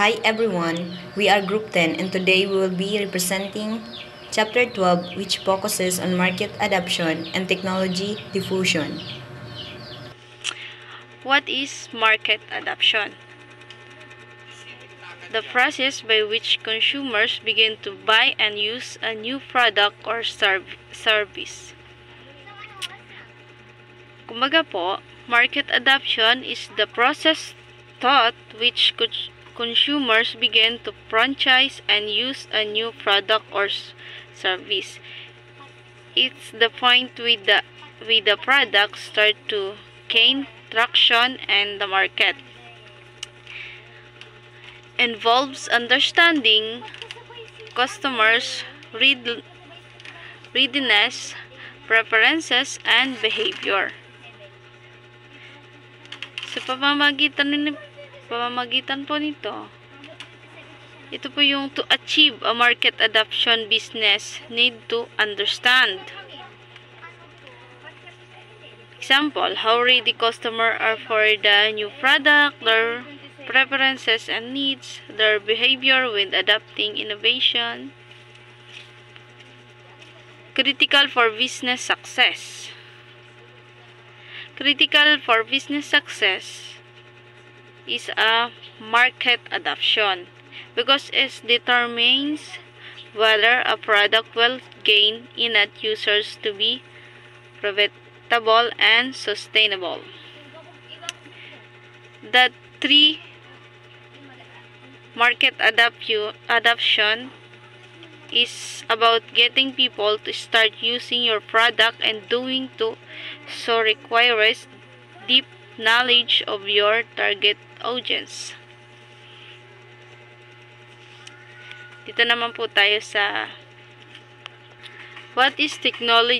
Hi everyone, we are Group 10 and today we will be representing Chapter 12 which focuses on market adoption and technology diffusion. What is market adoption? The process by which consumers begin to buy and use a new product or service. Kumbaga po, market adoption is the process thought which consumers begin to franchise and use a new product or service. It's the point with the product start to gain traction and the market. Involves understanding customers' readiness, preferences, and behavior. Sa pamamagitan po nito, ito po yung to achieve a market adoption business need to understand. Example, how ready customers are for the new product, their preferences and needs, their behavior when adopting innovation. Critical for business success. Critical for business success is a market adoption because it determines whether a product will gain enough users to be profitable and sustainable. The three market adoption is about getting people to start using your product, and doing so requires deep knowledge of your target audience. Dito naman po tayo sa what is technology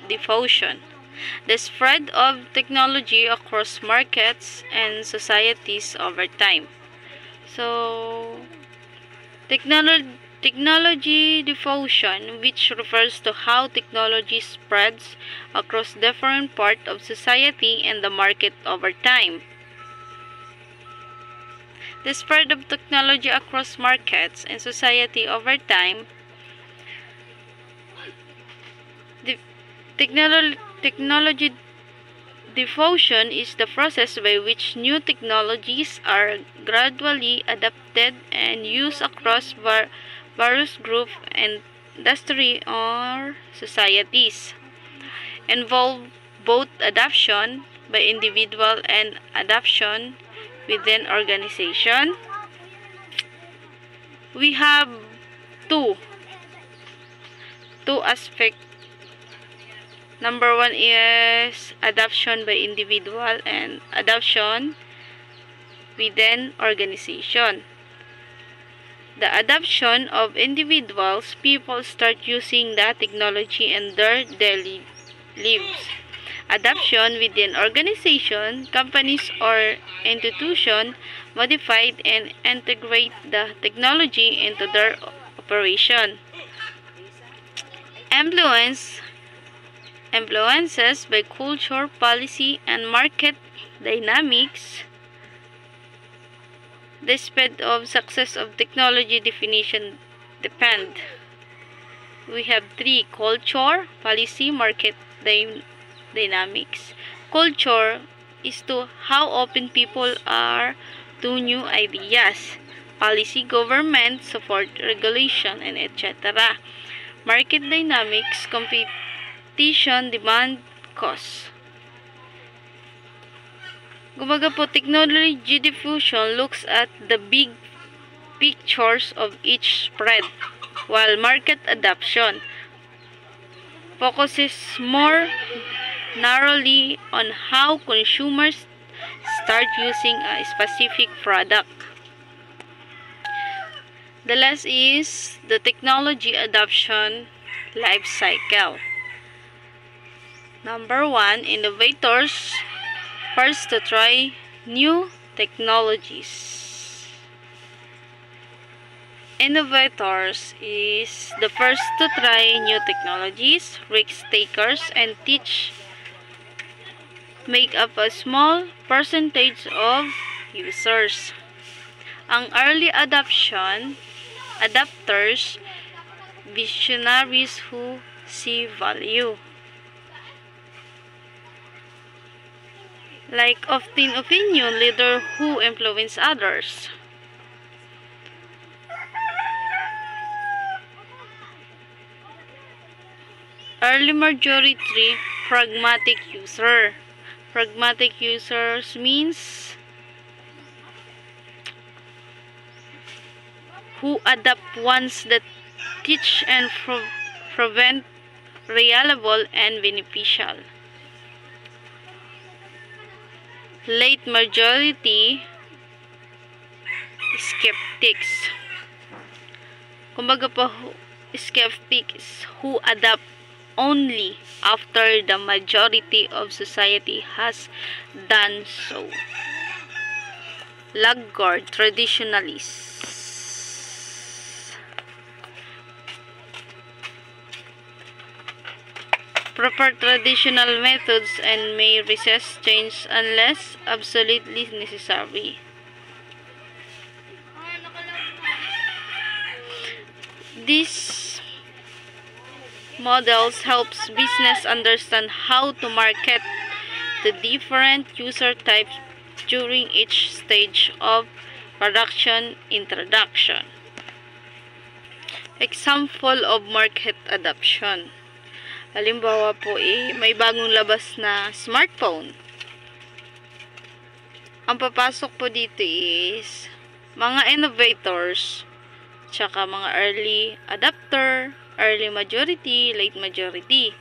diffusion? The spread of technology across markets and societies over time. So, technology diffusion, which refers to how technology spreads across different parts of society and the market over time. The spread of technology across markets and society over time. Technology diffusion is the process by which new technologies are gradually adopted and used across various groups and industry or societies. Involve both adoption by individual and adoption within organization. We have two aspects. Number one is adoption by individual and adoption within organization. The adoption of individuals, people start using the technology in their daily lives. Adoption within organization, companies or institution modify and integrate the technology into their operation. Influences by culture, policy, and market dynamics. The speed of success of technology definition depend. We have three: culture, policy, market dynamics. Culture is to how open people are to new ideas. Policy, government, support, regulation, and etc. Market dynamics, competition, demand, cost. Kumbaga po, technology diffusion looks at the big pictures of each spread, while market adoption focuses more narrowly on how consumers start using a specific product. The last is the technology adoption life cycle. Number one, innovators first to try new technologies. Innovators is the first to try new technologies. Risk takers and teach make up a small percentage of users. Ang early adapters, visionaries who see value. Like often opinion leader who influence others. Early majority pragmatic user. Pragmatic users means who adapt ones that teach and prevent reliable and beneficial. Late majority skeptics. Kumbaga po, skeptics who adapt only after the majority of society has done so. Laggard traditionalists. Prefer traditional methods and may resist change unless absolutely necessary. These models helps business understand how to market the different user types during each stage of production introduction. Example of market adoption. Halimbawa po may bagong labas na smartphone. Ang papasok po dito is mga innovators, tsaka mga early adopter, early majority, late majority.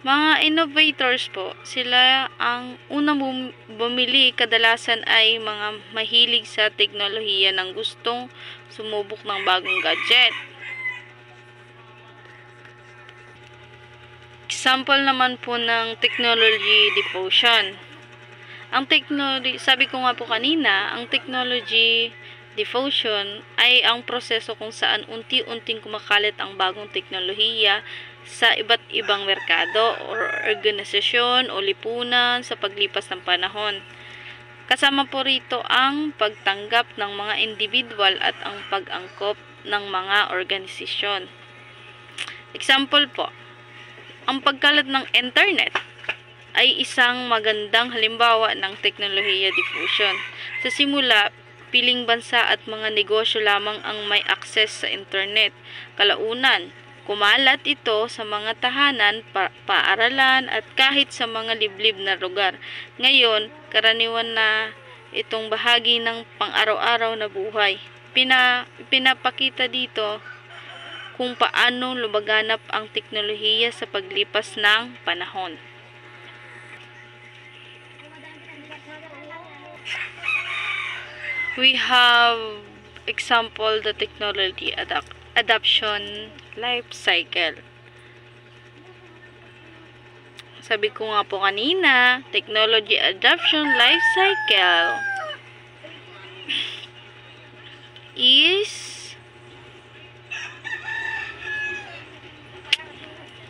Mga innovators po, sila ang unang bumili, kadalasan ay mga mahilig sa teknolohiya ng gustong sumubok ng bagong gadget. Example naman po ng technology diffusion. Sabi ko nga po kanina, ang technology diffusion ay ang proseso kung saan unti-unting kumakalat ang bagong teknolohiya sa iba't ibang merkado o organisasyon o lipunan sa paglipas ng panahon. Kasama po rito ang pagtanggap ng mga individual at ang pag-angkop ng mga organisasyon. Example po, ang pagkalat ng internet ay isang magandang halimbawa ng teknolohiya diffusion. Sa simula, piling bansa at mga negosyo lamang ang may access sa internet. Kalaunan, kumalat ito sa mga tahanan, paaralan at kahit sa mga liblib na lugar. Ngayon, karaniwan na itong bahagi ng pang-araw-araw na buhay. Pinapakita dito kung paano lumaganap ang teknolohiya sa paglipas ng panahon. We have example the technology adoption life cycle. Sabi ko nga po kanina, technology adoption life cycle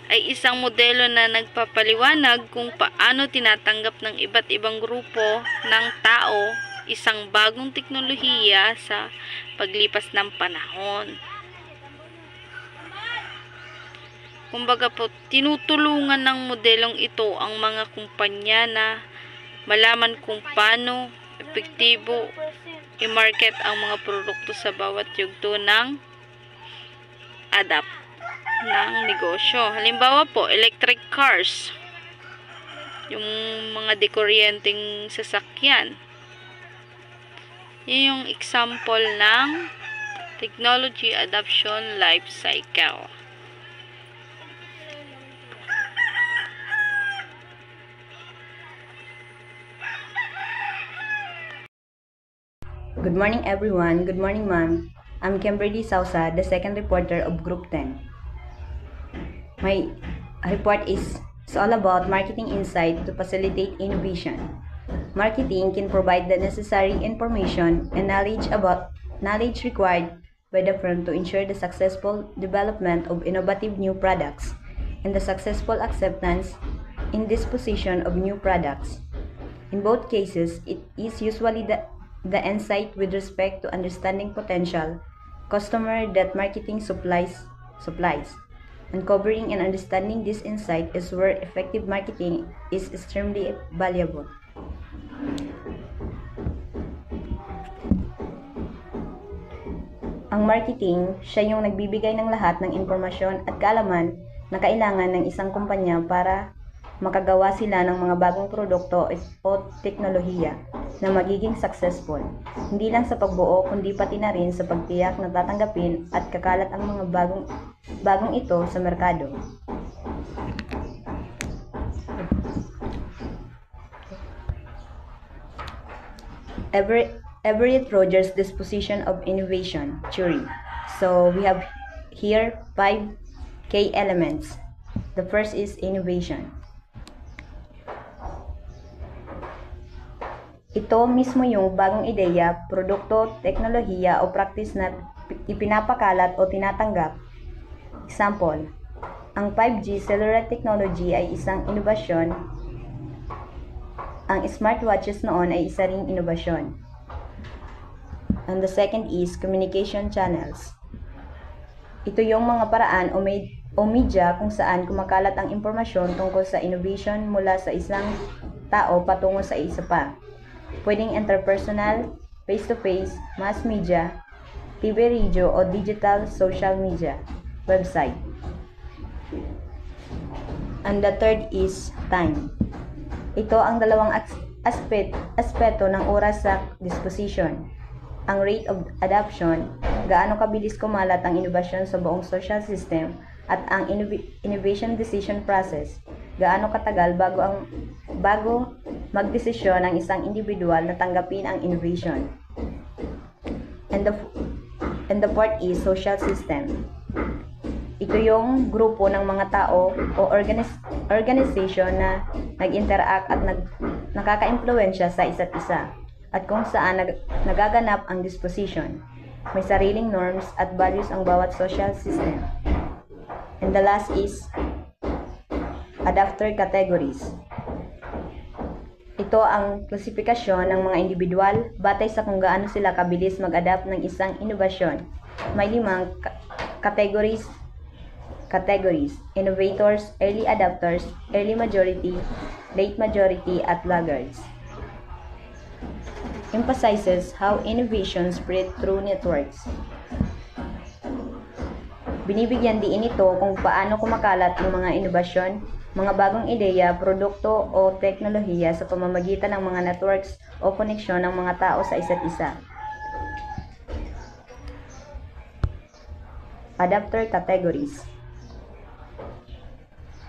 ay isang modelo na nagpapaliwanag kung paano tinatanggap ng iba't ibang grupo ng tao isang bagong teknolohiya sa paglipas ng panahon. Kumbaga po, tinutulungan ng modelong ito ang mga kumpanya na malaman kung paano epektibo i-market ang mga produkto sa bawat yugto ng adapt ng negosyo. Halimbawa po, electric cars, yung mga dekuryenteng sasakyan. Yan yung example ng technology adoption life cycle. Good morning everyone. Good morning ma'am. I'm Kimberly Sausa, the second reporter of Group 10. My report is all about marketing insight to facilitate innovation. Marketing can provide the necessary information and knowledge required by the firm to ensure the successful development of innovative new products and the successful acceptance in disposition of new products. In both cases, it is usually the insight with respect to understanding potential customer that marketing supplies. Uncovering and understanding this insight is where effective marketing is extremely valuable. Ang marketing, siya yung nagbibigay ng lahat ng impormasyon at kaalaman na kailangan ng isang kumpanya para makagawa sila ng mga bagong produkto o teknolohiya na magiging successful. Hindi lang sa pagbuo kundi pati na rin sa pagtiyak na tatanggapin at kakalat ang mga bagong ito sa merkado. Everett Rogers' disposition of innovation theory. So we have here 5 key elements. The first is innovation. Ito mismo yung bagong ideya, produkto, teknolohiya o practice na ipinapakalat o tinatanggap. Example, ang 5G cellular technology ay isang inobasyon. Ang smartwatches noon ay isa ring inobasyon. And the second is communication channels. Ito yung mga paraan o media kung saan kumakalat ang impormasyon tungkol sa innovation mula sa isang tao patungo sa isa pa. Pwedeng interpersonal, face-to-face, mass media, TV, radio, o digital social media, website. And the third is time. Ito ang dalawang aspeto ng oras sa disposition. Ang rate of adoption, gaano kabilis kumalat ang inobasyon sa buong social system, at ang innovation decision process, gaano katagal bago magdesisyon ang isang individual na tanggapin ang innovation. And the fourth is social system. Ito yung grupo ng mga tao o organization na nag-interact at nakaka-impluwensya sa isa't isa, at kung saan nagaganap ang disposition. May sariling norms at values ang bawat social system. And the last is adapter categories. Ito ang klasifikasyon ng mga individual batay sa kung gaano sila kabilis mag-adapt ng isang inobasyon. May 5 categories: innovators, early adopters, early majority, late majority, at laggards. Emphasizes how innovation spread through networks. Binibigyan diin ito kung paano kumakalat ang mga inobasyon, mga bagong ideya, produkto o teknolohiya sa pamamagitan ng mga networks o koneksyon ng mga tao sa isa't isa. Adapter categories.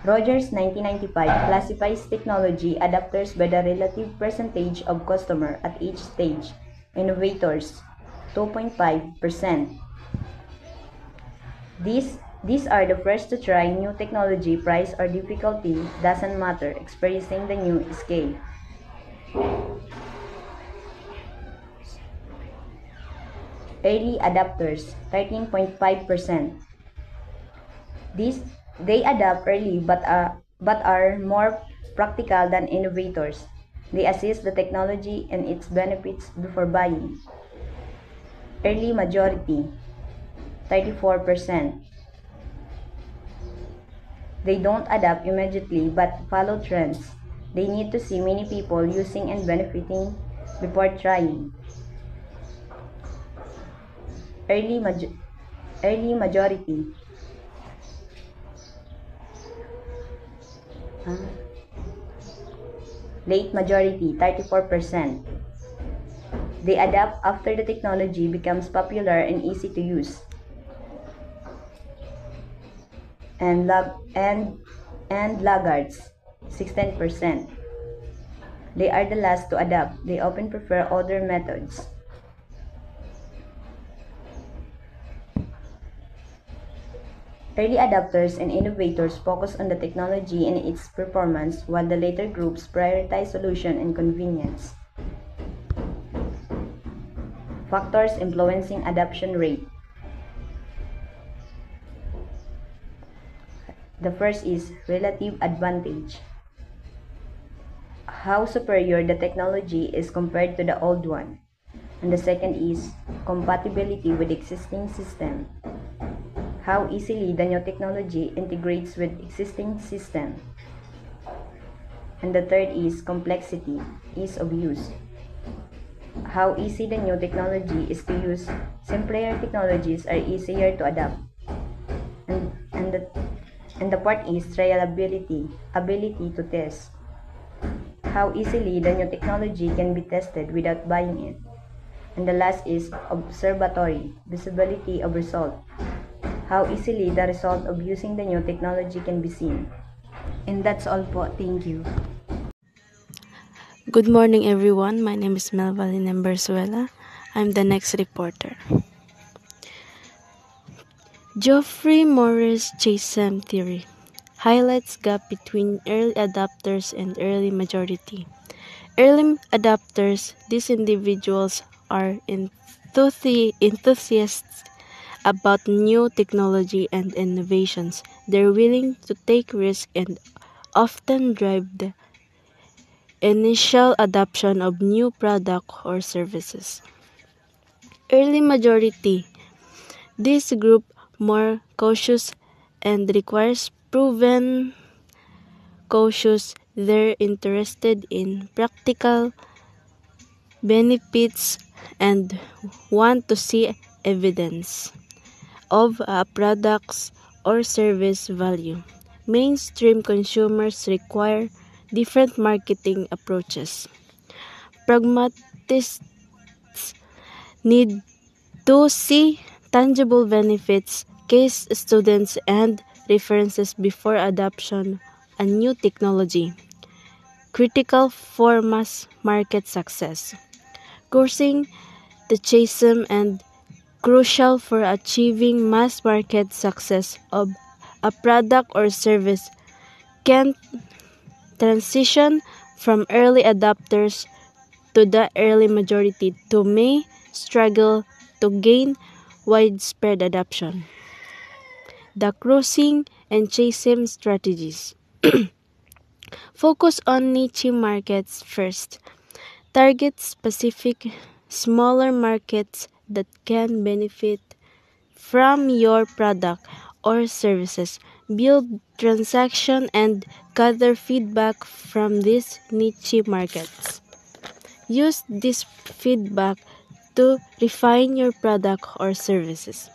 Rogers 1995 classifies technology adapters by the relative percentage of customer at each stage. Innovators, 2.5%. These are the first to try new technology. Price or difficulty doesn't matter, experiencing the new scale. Early adopters, 13.5%. They adapt early but are more practical than innovators. They assess the technology and its benefits before buying. Early majority, 34%. They don't adapt immediately but follow trends. They need to see many people using and benefiting before trying. Early majority. Late majority, 34%. They adapt after the technology becomes popular and easy to use. And laggards, 16%. They are the last to adapt. They often prefer other methods. Early adopters and innovators focus on the technology and its performance, while the later groups prioritize solution and convenience. Factors influencing adoption rate. The first is relative advantage. how superior the technology is compared to the old one. And the second is compatibility with existing system. How easily the new technology integrates with existing system. And the third is complexity, ease of use. How easy the new technology is to use. Simpler technologies are easier to adapt. And the part is reliability, ability to test. How easily the new technology can be tested without buying it. And the last is observatory, visibility of result. How easily the result of using the new technology can be seen. And that's all po. Thank you. Good morning, everyone. My name is Melvalin Embersuela. I'm the next reporter. Geoffrey Morris Chisholm theory highlights gap between early adopters and early majority. Early adopters, these individuals are enthusiasts about new technology and innovations. They're willing to take risks and often drive the initial adoption of new products or services. Early majority, this group more cautious and requires proven cautious. They're interested in practical benefits and want to see evidence of a product's or service value. Mainstream consumers require different marketing approaches. Pragmatists need to see tangible benefits, case students, and references before adoption a new technology. Critical for mass market success. Crossing the chasm and crucial for achieving mass market success of a product or service can transition from early adopters to the early majority to may struggle to gain widespread adoption. The crossing and chasm strategies. Focus on niche markets first. Target specific smaller markets that can benefit from your product or services. Build transaction and gather feedback from these niche markets. Use this feedback to refine your product or services.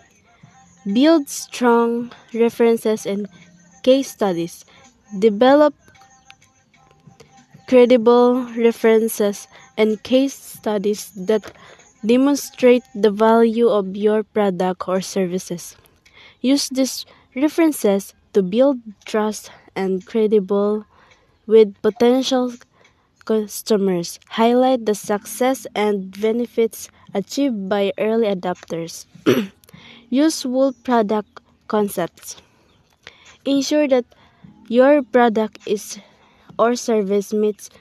Build strong references and case studies. Develop credible references and case studies that demonstrate the value of your product or services. Use these references to build trust and credibility with potential customers. Highlight the success and benefits achieved by early adopters. Useful product concepts. Ensure that your product is or service meets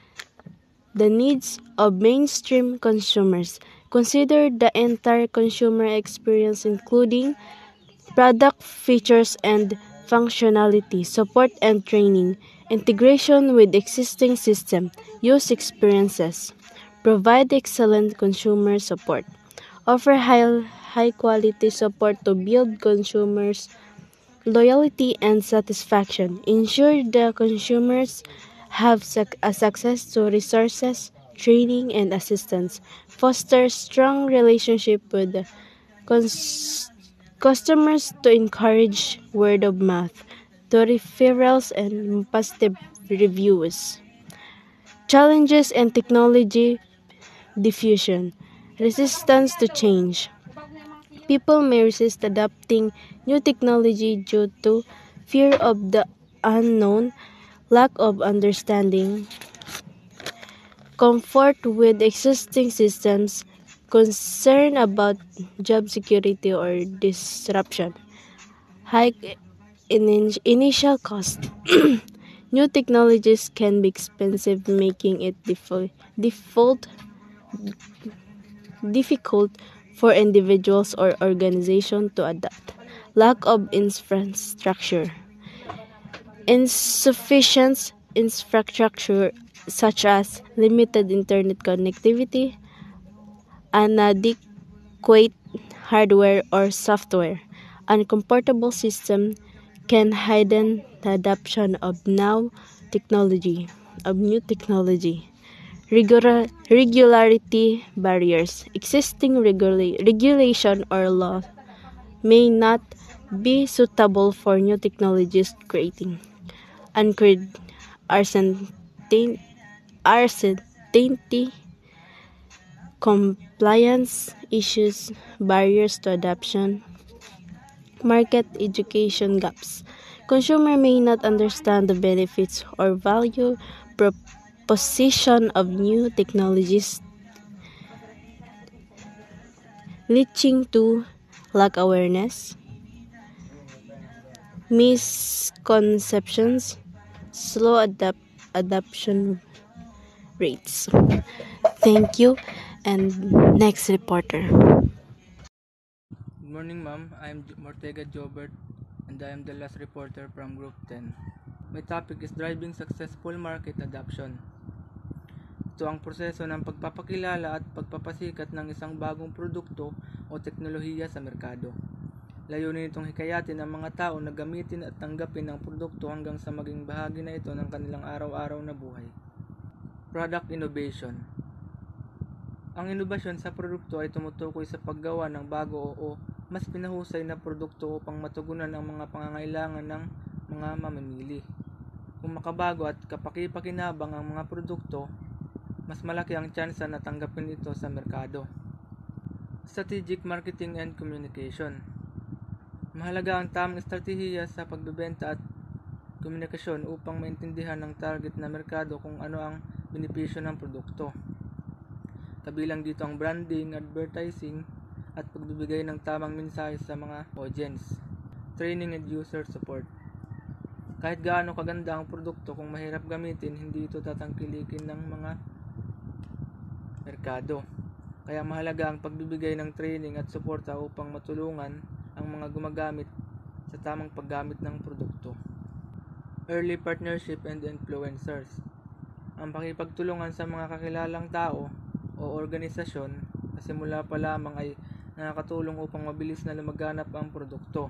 the needs of mainstream consumers. Consider the entire consumer experience, including product features and functionality, support and training, integration with existing system, use experiences. Provide excellent consumer support. Offer high quality support to build consumers' loyalty and satisfaction. Ensure the consumers have access to resources, training, and assistance. Foster strong relationship with the customers to encourage word of mouth, to referrals and positive reviews. Challenges and technology diffusion. Resistance to change. People may resist adopting new technology due to fear of the unknown, lack of understanding, comfort with existing systems, concern about job security or disruption, high initial cost. New technologies can be expensive, making it difficult for individuals or organizations to adopt. Lack of infrastructure. Insufficient infrastructure such as limited internet connectivity, inadequate hardware or software, uncomfortable system can hinder the adoption of new technology. Regularity barriers. Existing regulation or law may not be suitable for new technologies, creating uncertainty, uncertainty, compliance issues, barriers to adoption, market education gaps. Consumer may not understand the benefits or value proposition of new technologies, leading to lack awareness, misconceptions, slow adoption rates. Thank you. And next reporter. Good morning, ma'am. I am Mortega Jobert, and I am the last reporter from Group 10. My topic is driving successful market adoption. Ito ang proseso ng pagpapakilala at pagpapasikat ng isang bagong produkto o teknolohiya sa merkado. Layunin itong hikayatin ang mga tao na gamitin at tanggapin ang produkto hanggang sa maging bahagi na ito ng kanilang araw-araw na buhay. Product innovation. Ang inobasyon sa produkto ay tumutukoy sa paggawa ng bago o mas pinahusay na produkto upang matugunan ang mga pangangailangan ng mga mamimili. Kung makabago at kapaki-pakinabang ang mga produkto, mas malaki ang tsansa na tanggapin ito sa merkado. Strategic marketing and communication. Mahalaga ang tamang estratehiya sa pagbebenta at komunikasyon upang maintindihan ng target na merkado kung ano ang benepisyo ng produkto. Kabilang dito ang branding, advertising, at pagbibigay ng tamang mensahe sa mga audience. Training and user support. Kahit gaano kaganda ang produkto, kung mahirap gamitin, hindi ito tatangkilikin ng mga merkado. Kaya mahalaga ang pagbibigay ng training at suporta upang matulungan ang mga gumagamit sa tamang paggamit ng produkto. Early partnership and influencers. Ang pakipagtulungan sa mga kakilalang tao o organisasyon na simula pa lamang ay nakakatulong upang mabilis na lumaganap ang produkto.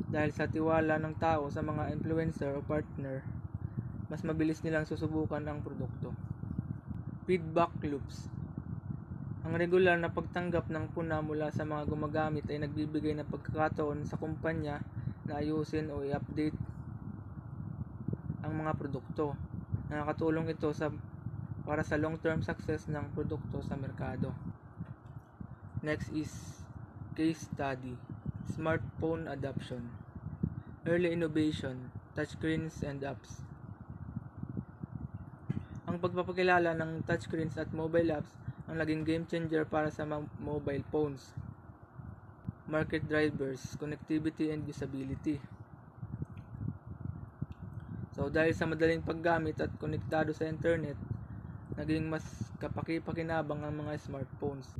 Dahil sa tiwala ng tao sa mga influencer o partner, mas mabilis nilang susubukan ang produkto. Feedback loops. Ang regular na pagtanggap ng puna mula sa mga gumagamit ay nagbibigay ng pagkakataon sa kumpanya na ayusin o i-update ang mga produkto. Nakakatulong ito para sa long-term success ng produkto sa merkado. Next is case study. Smartphone adoption. Early innovation, touchscreens and apps. Ang pagpapakilala ng touchscreens at mobile apps ang naging game changer para sa mobile phones. Market drivers, connectivity and usability. So dahil sa madaling paggamit at konektado sa internet, naging mas kapaki-pakinabang ang mga smartphones.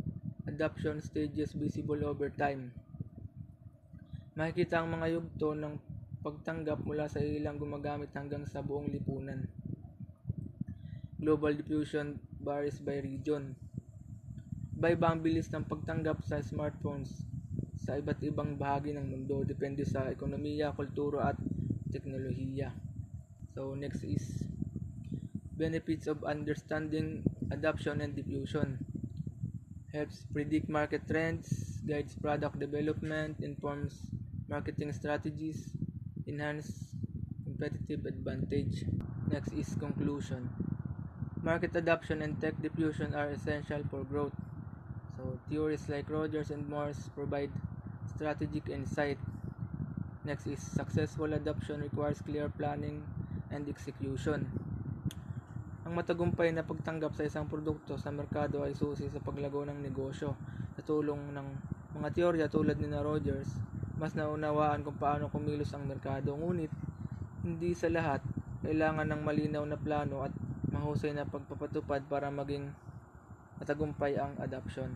Adoption stages visible over time. Makikita ang mga yugto ng pagtanggap mula sa ilang gumagamit hanggang sa buong lipunan. Global diffusion varies by region. Iba-iba ang bilis ng pagtanggap sa smartphones sa iba't ibang bahagi ng mundo, depende sa ekonomiya, kultura at teknolohiya. So next is benefits of understanding adoption and diffusion. Helps predict market trends, guides product development, informs marketing strategies, enhance competitive advantage. Next is conclusion. Market adoption and tech diffusion are essential for growth. So theories like Rogers and Morse provide strategic insight. Next is successful adoption requires clear planning and execution. Ang matagumpay na pagtanggap sa isang produkto sa merkado ay susi sa paglago ng negosyo. Sa tulong ng mga teorya tulad ni Rogers, mas naunawaan kung paano kumilos ang merkado. Ngunit, hindi sa lahat, kailangan ng malinaw na plano at mahusay na pagpapatupad para maging matagumpay ang adoption.